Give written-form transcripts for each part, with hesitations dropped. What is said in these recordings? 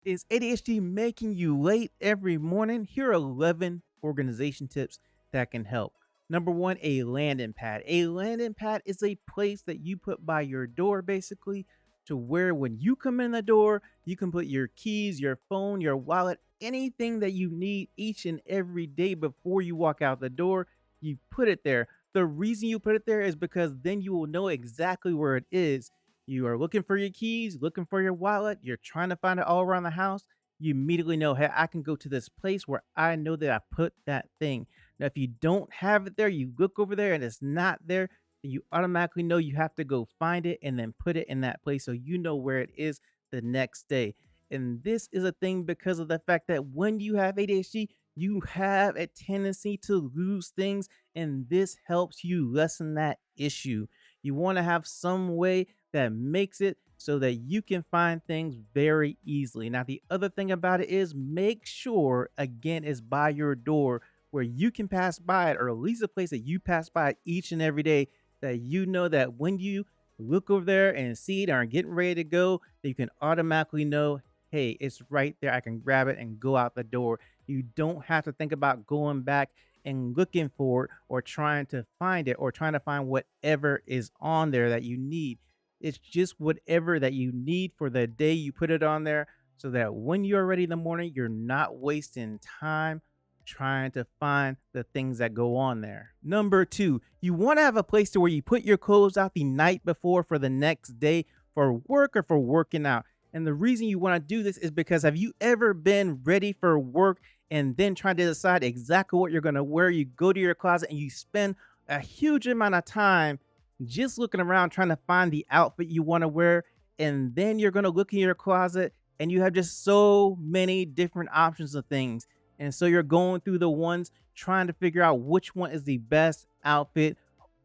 Is ADHD making you late every morning? Here are 11 organization tips that can help. Number one, a landing pad. A landing pad is a place that you put by your door, basically, to where when you come in the door, you can put your keys, your phone, your wallet, anything that you need each and every day before you walk out the door. You put it there. The reason you put it there is because then you will know exactly where it is. You are looking for your keys, looking for your wallet, you're trying to find it all around the house. You immediately know, hey, I can go to this place where I know that I put that thing. Now, if you don't have it there, you look over there and it's not there, then you automatically know you have to go find it and then put it in that place so you know where it is the next day. And this is a thing because of the fact that when you have ADHD, you have a tendency to lose things, and this helps you lessen that issue. You want to have some way that makes it so that you can find things very easily. Now, the other thing about it is make sure, again, it's by your door where you can pass by it, or at least a place that you pass by it each and every day, that you know that when you look over there and see it or are getting ready to go, that you can automatically know, hey, it's right there. I can grab it and go out the door. You don't have to think about going back and looking for it or trying to find it or trying to find whatever is on there that you need. It's just whatever that you need for the day. You put it on there so that when you're ready in the morning, you're not wasting time trying to find the things that go on there. Number two, you want to have a place to where you put your clothes out the night before for the next day for work or for working out. And the reason you want to do this is because have you ever been ready for work and then trying to decide exactly what you're going to wear? You go to your closet and you spend a huge amount of time just looking around trying to find the outfit you want to wear. And then you're going to look in your closet and you have just so many different options of things. And so you're going through the ones trying to figure out which one is the best outfit,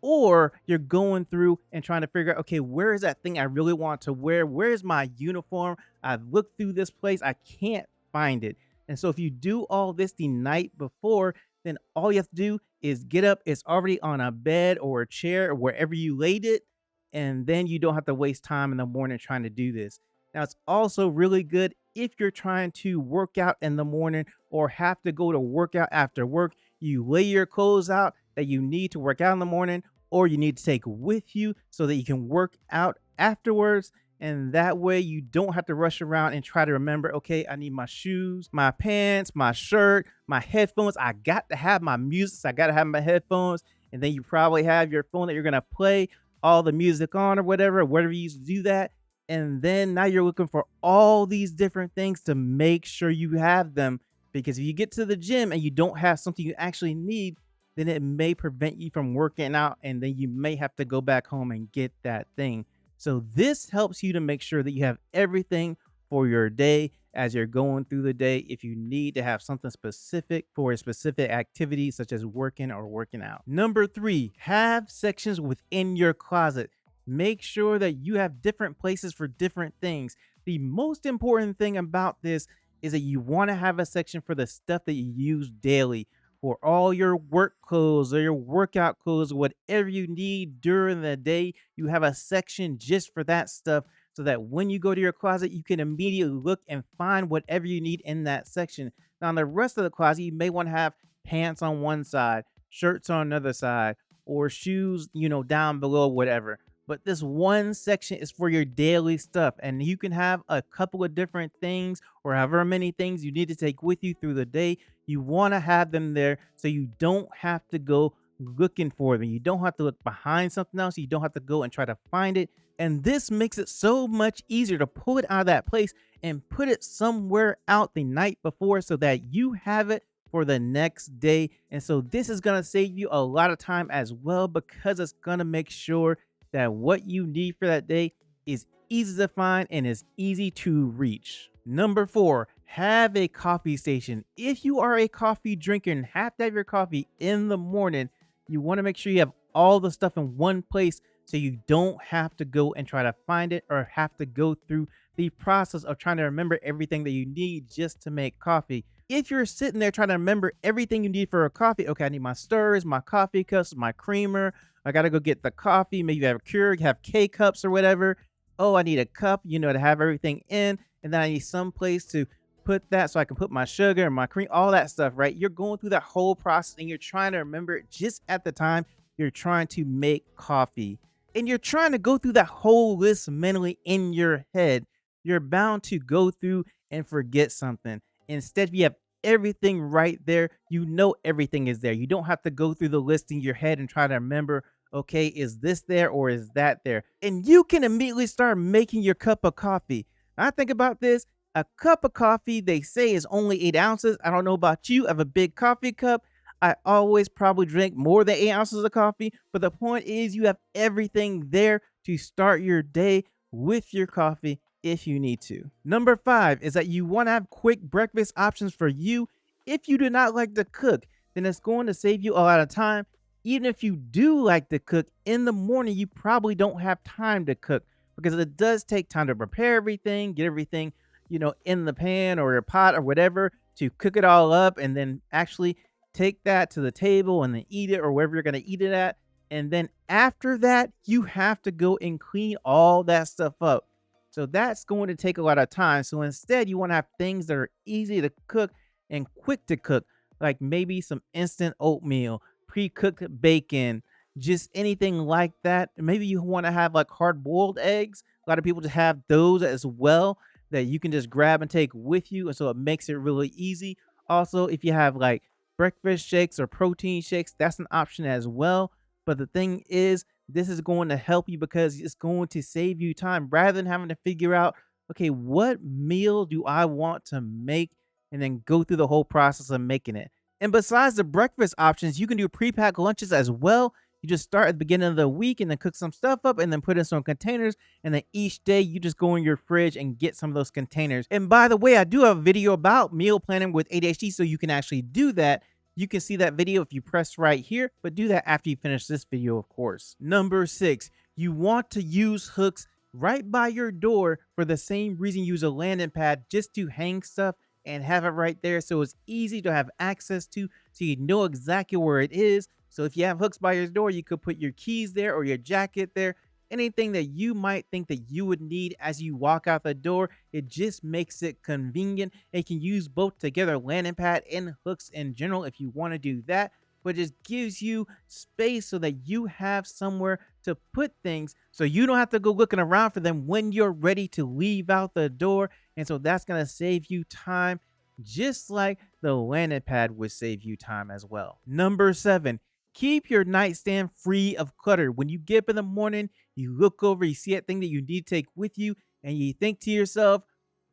or you're going through and trying to figure out, okay, where is that thing I really want to wear? Where's my uniform? I've looked through this place. I can't find it. And so if you do all this the night before, then all you have to do is get up. It's already on a bed or a chair or wherever you laid it. And then you don't have to waste time in the morning trying to do this. Now, it's also really good if you're trying to work out in the morning or have to go to work out after work. You lay your clothes out that you need to work out in the morning or you need to take with you so that you can work out afterwards. And that way you don't have to rush around and try to remember, okay, I need my shoes, my pants, my shirt, my headphones. I got to have my music. So I got to have my headphones. And then you probably have your phone that you're going to play all the music on or whatever you used to do that. And then now you're looking for all these different things to make sure you have them. Because if you get to the gym and you don't have something you actually need, then it may prevent you from working out. And then you may have to go back home and get that thing. So this helps you to make sure that you have everything for your day as you're going through the day. If you need to have something specific for a specific activity, such as working or working out. Number three, have sections within your closet. Make sure that you have different places for different things. The most important thing about this is that you want to have a section for the stuff that you use daily, for all your work clothes or your workout clothes, whatever you need during the day. You have a section just for that stuff so that when you go to your closet, you can immediately look and find whatever you need in that section. Now, in the rest of the closet, you may want to have pants on one side, shirts on another side, or shoes, down below, whatever. But this one section is for your daily stuff. And you can have a couple of different things or however many things you need to take with you through the day. You want to have them there so you don't have to go looking for them. You don't have to look behind something else. You don't have to go and try to find it. And this makes it so much easier to pull it out of that place and put it somewhere out the night before so that you have it for the next day. And so this is going to save you a lot of time as well, because it's going to make sure that what you need for that day is easy to find and is easy to reach. Number four, have a coffee station. If you are a coffee drinker and have to have your coffee in the morning, you want to make sure you have all the stuff in one place so you don't have to go and try to find it or have to go through the process of trying to remember everything that you need just to make coffee. If you're sitting there trying to remember everything you need for a coffee, okay, I need my stirrers, my coffee cups, my creamer. I got to go get the coffee. Maybe you have a Keurig, have K-cups or whatever. oh, I need a cup, to have everything in, and then I need some place to put that so I can put my sugar and my cream, all that stuff, right? You're going through that whole process and you're trying to remember it just at the time you're trying to make coffee. And you're trying to go through that whole list mentally in your head. You're bound to go through and forget something. Instead, you have everything right there. You know everything is there. You don't have to go through the list in your head and try to remember, okay, is this there or is that there? And you can immediately start making your cup of coffee. I think about this. A cup of coffee, they say, is only 8 ounces. I don't know about you. I have a big coffee cup. I always probably drink more than 8 ounces of coffee. But the point is, you have everything there to start your day with your coffee if you need to. Number five is that you want to have quick breakfast options for you. If you do not like to cook, then it's going to save you a lot of time. Even if you do like to cook in the morning, you probably don't have time to cook because it does take time to prepare everything, get everything, in the pan or your pot or whatever to cook it all up and then actually take that to the table and then eat it or wherever you're going to eat it at. And then after that, you have to go and clean all that stuff up. So that's going to take a lot of time. So instead, you want to have things that are easy to cook and quick to cook, like maybe some instant oatmeal, pre-cooked bacon, just anything like that. Maybe you want to have like hard-boiled eggs. A lot of people just have those as well that you can just grab and take with you. And so it makes it really easy. Also, if you have like breakfast shakes or protein shakes, that's an option as well. But the thing is, this is going to help you because it's going to save you time rather than having to figure out, okay, what meal do I want to make and then go through the whole process of making it. And besides the breakfast options, you can do pre-packed lunches as well. You just start at the beginning of the week and then cook some stuff up and then put in some containers. And then each day you just go in your fridge and get some of those containers. And by the way, I do have a video about meal planning with ADHD, so you can actually do that. You can see that video if you press right here, but do that after you finish this video, of course. Number six, you want to use hooks right by your door for the same reason you use a landing pad, just to hang stuff and have it right there so it's easy to have access to, so you know exactly where it is. So if you have hooks by your door, you could put your keys there or your jacket there. Anything that you might think that you would need as you walk out the door, it just makes it convenient. You can use both together, landing pad and hooks in general if you want to do that, but it just gives you space so that you have somewhere to put things so you don't have to go looking around for them when you're ready to leave out the door. And so that's going to save you time, just like the landing pad would save you time as well. Number seven, keep your nightstand free of clutter. When you get up in the morning, you look over, you see that thing that you need to take with you, and you think to yourself,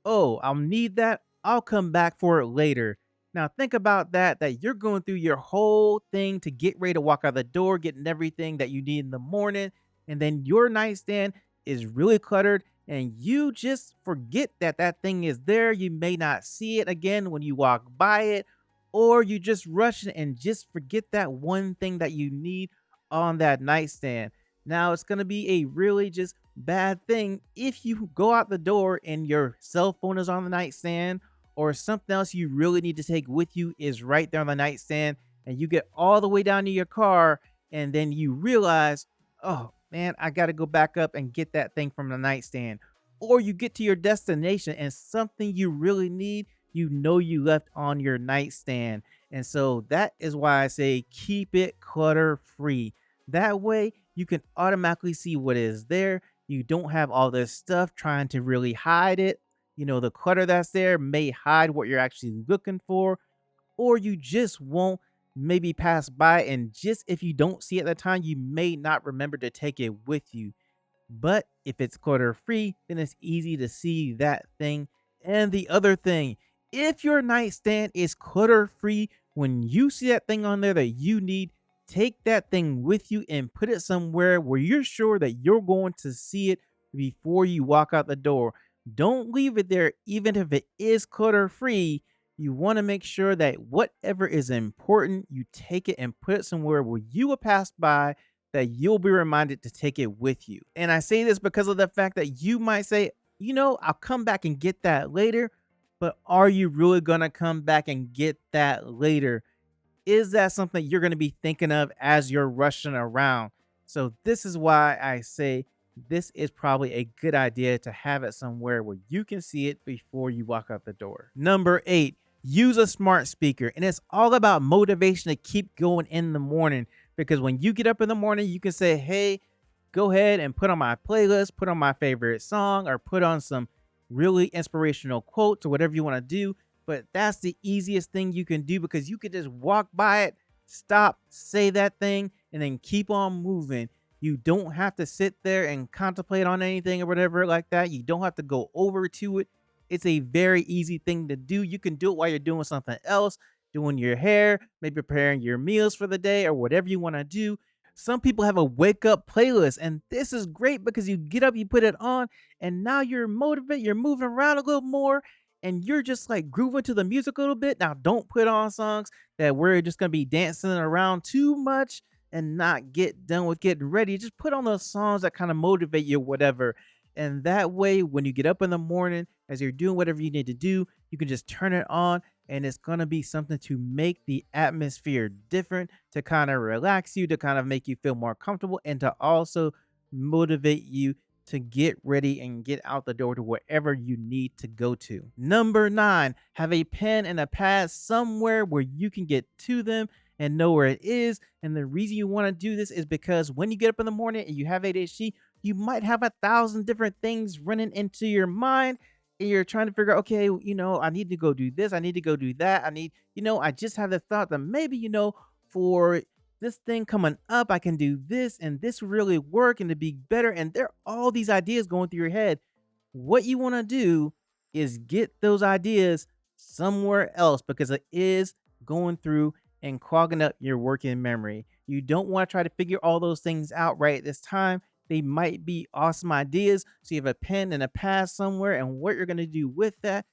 oh, I'll need that. I'll come back for it later. Now think about that you're going through your whole thing to get ready to walk out the door, getting everything that you need in the morning, and then your nightstand is really cluttered and you just forget that that thing is there. You may not see it again when you walk by it, or you just rush and just forget that one thing that you need on that nightstand. Now it's going to be a really just bad thing if you go out the door and your cell phone is on the nightstand, or something else you really need to take with you is right there on the nightstand, and you get all the way down to your car and then you realize, oh man, I got to go back up and get that thing from the nightstand. Or you get to your destination and something you really need, you left on your nightstand. And so that is why I say keep it clutter free. That way you can automatically see what is there. You don't have all this stuff trying to really hide it. The clutter that's there may hide what you're actually looking for, or you just won't maybe pass by. And just if you don't see it at the time, you may not remember to take it with you. But if it's clutter free, then it's easy to see that thing. And the other thing, if your nightstand is clutter free, when you see that thing on there that you need, take that thing with you and put it somewhere where you're sure that you're going to see it before you walk out the door. Don't leave it there, even if it is clutter free. You want to make sure that whatever is important, you take it and put it somewhere where you will pass by, that you'll be reminded to take it with you. And I say this because of the fact that you might say, I'll come back and get that later. But are you really going to come back and get that later? Is that something you're going to be thinking of as you're rushing around? So this is why I say this is probably a good idea to have it somewhere where you can see it before you walk out the door. Number 8, use a smart speaker. And it's all about motivation to keep going in the morning, because when you get up in the morning, you can say, "Hey, go ahead and put on my playlist, put on my favorite song, or put on some really inspirational quotes or whatever you want to do." But that's the easiest thing you can do, because you could just walk by it, stop, say that thing, and then keep on moving. You don't have to sit there and contemplate on anything or whatever like that. You don't have to go over to it. It's a very easy thing to do. You can do it while you're doing something else, doing your hair, maybe preparing your meals for the day or whatever you want to do. Some people have a wake up playlist, and this is great because you get up, you put it on, and now you're motivated, you're moving around a little more, and you're just like grooving to the music a little bit. Now, don't put on songs that we're just gonna be dancing around too much and not get done with getting ready. Just put on those songs that kind of motivate you, whatever. And that way, when you get up in the morning, as you're doing whatever you need to do, you can just turn it on, and it's going to be something to make the atmosphere different, to kind of relax you, to kind of make you feel more comfortable, and to also motivate you to get ready and get out the door to wherever you need to go to. Number 9, have a pen and a pad somewhere where you can get to them and know where it is. And the reason you want to do this is because when you get up in the morning and you have ADHD, you might have 1,000 different things running into your mind. And you're trying to figure out, okay, I need to go do this. I need to go do that. I just had the thought that maybe, for this thing coming up, I can do this and this will really work and to be better. And there are all these ideas going through your head. What you want to do is get those ideas somewhere else, because it is going through and clogging up your working memory. You don't want to try to figure all those things out right at this time. They might be awesome ideas. So you have a pen and a pad somewhere, and what you're going to do with that,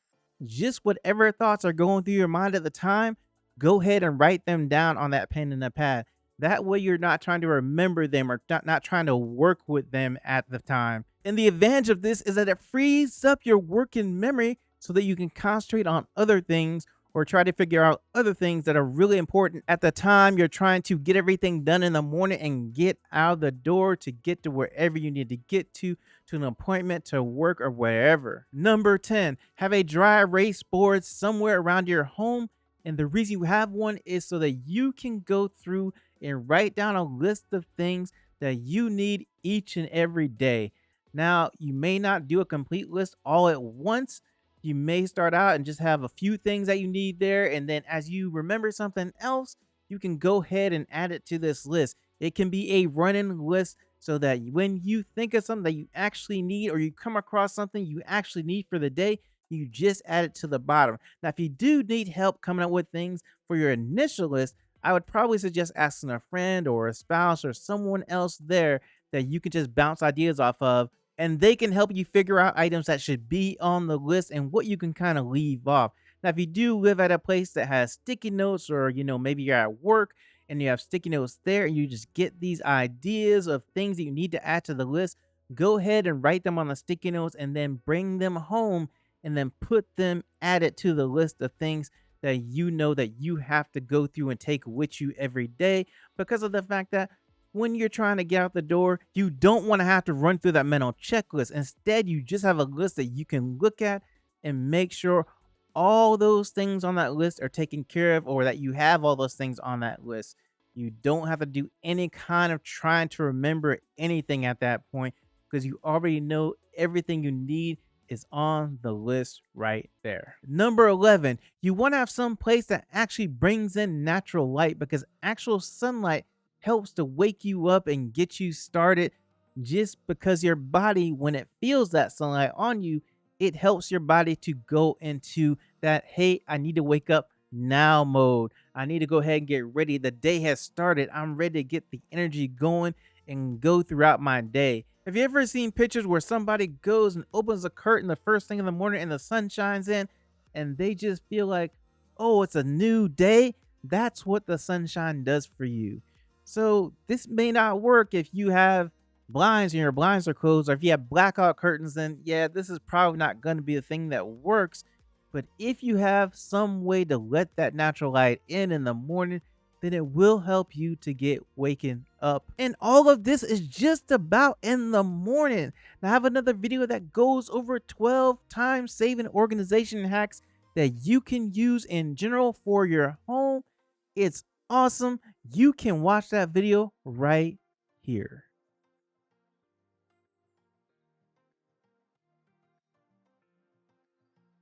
just whatever thoughts are going through your mind at the time, go ahead and write them down on that pen and the pad. That way you're not trying to remember them or not trying to work with them at the time. And the advantage of this is that it frees up your working memory so that you can concentrate on other things or try to figure out other things that are really important at the time you're trying to get everything done in the morning and get out the door to get to wherever you need to get to an appointment, to work, or wherever. Number 10, have a dry erase board somewhere around your home. And the reason you have one is so that you can go through and write down a list of things that you need each and every day. Now, you may not do a complete list all at once. You may start out and just have a few things that you need there. And then as you remember something else, you can go ahead and add it to this list. It can be a running list so that when you think of something that you actually need, or you come across something you actually need for the day, you just add it to the bottom. Now, if you do need help coming up with things for your initial list, I would probably suggest asking a friend or a spouse or someone else there that you can just bounce ideas off of, and they can help you figure out items that should be on the list and what you can kind of leave off. Now, if you do live at a place that has sticky notes, or maybe you're at work and you have sticky notes there, and you just get these ideas of things that you need to add to the list, go ahead and write them on the sticky notes and then bring them home and then add it to the list of things that you know that you have to go through and take with you every day, because of the fact that when you're trying to get out the door, you don't want to have to run through that mental checklist. Instead, you just have a list that you can look at and make sure all those things on that list are taken care of, or that you have all those things on that list. You don't have to do any kind of trying to remember anything at that point, because you already know everything you need is on the list right there. Number 11, you want to have some place that actually brings in natural light, because actual sunlight helps to wake you up and get you started, just because your body, when it feels that sunlight on you, it helps your body to go into that, hey, I need to wake up now mode. I need to go ahead and get ready. The day has started. I'm ready to get the energy going and go throughout my day. Have you ever seen pictures where somebody goes and opens a curtain the first thing in the morning and the sun shines in, and they just feel like, oh, it's a new day? That's what the sunshine does for you. So this may not work if you have blinds and your blinds are closed, or if you have blackout curtains, then yeah, this is probably not going to be a thing that works. But if you have some way to let that natural light in the morning, then it will help you to get waken up. And all of this is just about in the morning. Now, I have another video that goes over 12 time saving organization hacks that you can use in general for your home. It's awesome. You can watch that video right here.